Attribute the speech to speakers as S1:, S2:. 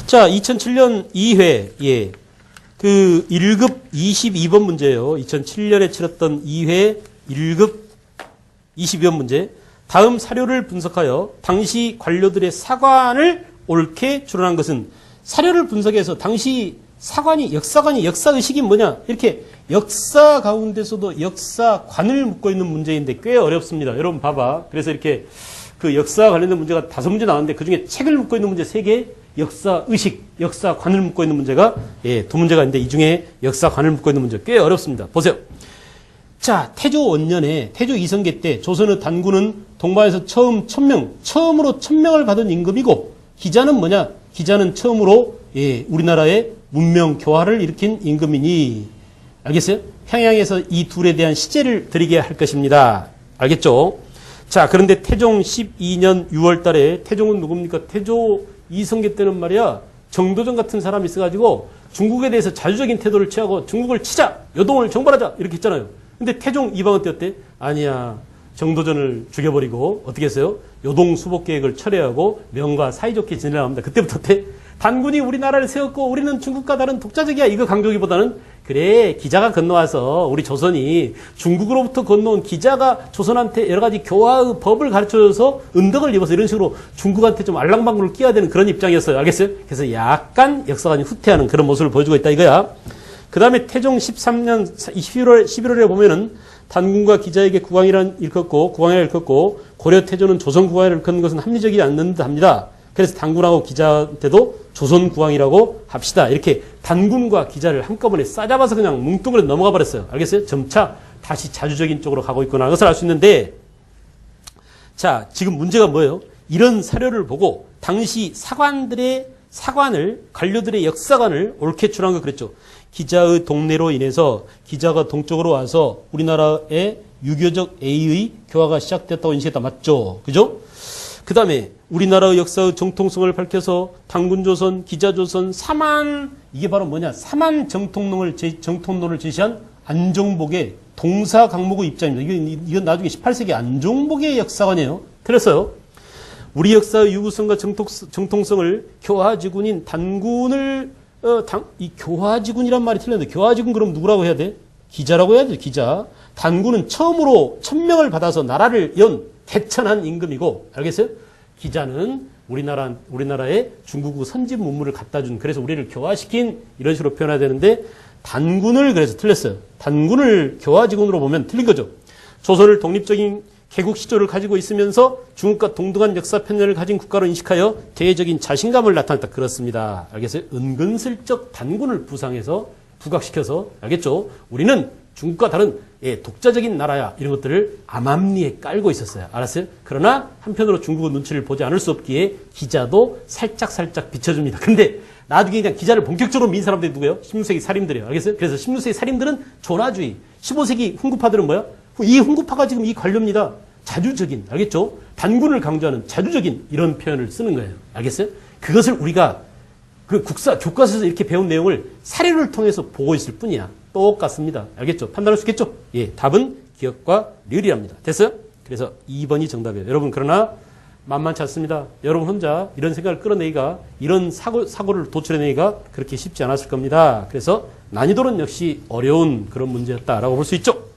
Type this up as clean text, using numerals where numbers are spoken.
S1: 자, 2007년 2회, 예. 그 1급 22번 문제예요. 2007년에 치렀던 2회 1급 22번 문제. 다음 사료를 분석하여 당시 관료들의 사관을 옳게 추론한 것은, 사료를 분석해서 당시 사관이, 역사의식이 뭐냐? 이렇게 역사 가운데서도 역사관을 묻고 있는 문제인데 꽤 어렵습니다. 여러분 봐봐. 그래서 이렇게 그 역사 관련된 문제가 5문제 나왔는데 그 중에 책을 묻고 있는 문제 3개, 역사의식, 역사관을 묻고 있는 문제가 2문제가 있는데 이 중에 역사관을 묻고 있는 문제 꽤 어렵습니다. 보세요. 자, 태조 원년에 태조 이성계 때 조선의 단군은 동방에서 처음으로 1000명을 받은 임금이고, 기자는 뭐냐? 기자는 처음으로 우리나라의 문명 교화를 일으킨 임금이니, 알겠어요? 평양에서 이 둘에 대한 시제를 드리게 할 것입니다. 알겠죠? 자, 그런데 태종 12년 6월 달에, 태종은 누굽니까? 태조 이성계 때는 말이야, 정도전 같은 사람이 있어가지고 중국에 대해서 자주적인 태도를 취하고 중국을 치자! 요동을 정벌하자! 이렇게 했잖아요. 근데 태종 이방원 때 어때? 아니야. 정도전을 죽여버리고 어떻게 했어요? 요동 수복 계획을 철회하고 명과 사이좋게 지내려 합니다. 그때부터 어때? 단군이 우리나라를 세웠고 우리는 중국과 다른 독자적이야. 이거 강조기보다는, 그래, 기자가 건너와서 우리 조선이 중국으로부터 건너온 기자가 조선한테 여러 가지 교화의 법을 가르쳐줘서 은덕을 입어서 이런 식으로 중국한테 좀 알랑방구를 끼워야 되는 그런 입장이었어요. 알겠어요? 그래서 약간 역사관이 후퇴하는 그런 모습을 보여주고 있다 이거야. 그 다음에 태종 13년 11월에 보면은 단군과 기자에게 국왕이란 일컫고, 고려 태조는 조선 국왕이라 일컫는 것은 합리적이지 않는 듯 합니다. 그래서 단군하고 기자한테도 조선 국왕이라고 합시다. 이렇게 단군과 기자를 한꺼번에 싸잡아서 그냥 뭉뚱그려 넘어가 버렸어요. 알겠어요? 점차 다시 자주적인 쪽으로 가고 있구나. 그것을 알 수 있는데, 자, 지금 문제가 뭐예요? 이런 사료를 보고 당시 관료들의 역사관을 옳게 추론한 거 그랬죠. 기자의 동내로 인해서 기자가 동쪽으로 와서 우리나라의 유교적 A의 교화가 시작됐다고 인식했다. 맞죠? 그죠? 그 다음에 우리나라의 역사의 정통성을 밝혀서 단군조선, 기자조선, 이게 바로 뭐냐? 삼한 정통론을 제시한 안종복의 동사 강목의 입장입니다. 이건 나중에 18세기 안종복의 역사관이에요. 그래서요, 우리 역사의 유구성과 정통성을 교화지군인 단군을 이 교화지군이란 말이 틀렸는데, 교화지군 그럼 누구라고 해야 돼? 기자라고 해야 돼. 기자. 단군은 처음으로 1000명을 받아서 나라를 연 대천한 임금이고, 알겠어요? 기자는 우리나라에 중국의 선진 문물을 갖다 준, 그래서 우리를 교화시킨, 이런 식으로 표현해야 되는데, 단군을 그래서 틀렸어요. 단군을 교화지군으로 보면 틀린 거죠. 조선을 독립적인 개국 시조를 가지고 있으면서 중국과 동등한 역사 편견을 가진 국가로 인식하여 대외적인 자신감을 나타냈다. 그렇습니다. 알겠어요? 은근슬쩍 단군을 부각시켜서, 알겠죠? 우리는 중국과 다른 독자적인 나라야. 이런 것들을 암암리에 깔고 있었어요. 알았어요? 그러나 한편으로 중국의 눈치를 보지 않을 수 없기에 기자도 살짝 비춰줍니다. 근데 나중에 그냥 기자를 본격적으로 민 사람들이 누구예요? 16세기 살인들이에요. 알겠어요? 그래서 16세기 살인들은 존화주의, 15세기 훈구파들은 뭐야? 이 훈구파가 지금 이 관료입니다. 자주적인, 알겠죠? 단군을 강조하는 자주적인 이런 표현을 쓰는 거예요. 알겠어요? 그것을 우리가 그 교과서에서 이렇게 배운 내용을 사례를 통해서 보고 있을 뿐이야. 똑같습니다. 알겠죠? 판단할 수 있겠죠? 예, 답은 기억과 률이랍니다. 됐어요? 그래서 2번이 정답이에요. 여러분, 그러나 만만치 않습니다. 여러분 혼자 이런 생각을 끌어내기가, 이런 사고를 도출해내기가 그렇게 쉽지 않았을 겁니다. 그래서 난이도는 역시 어려운 그런 문제였다라고 볼 수 있죠.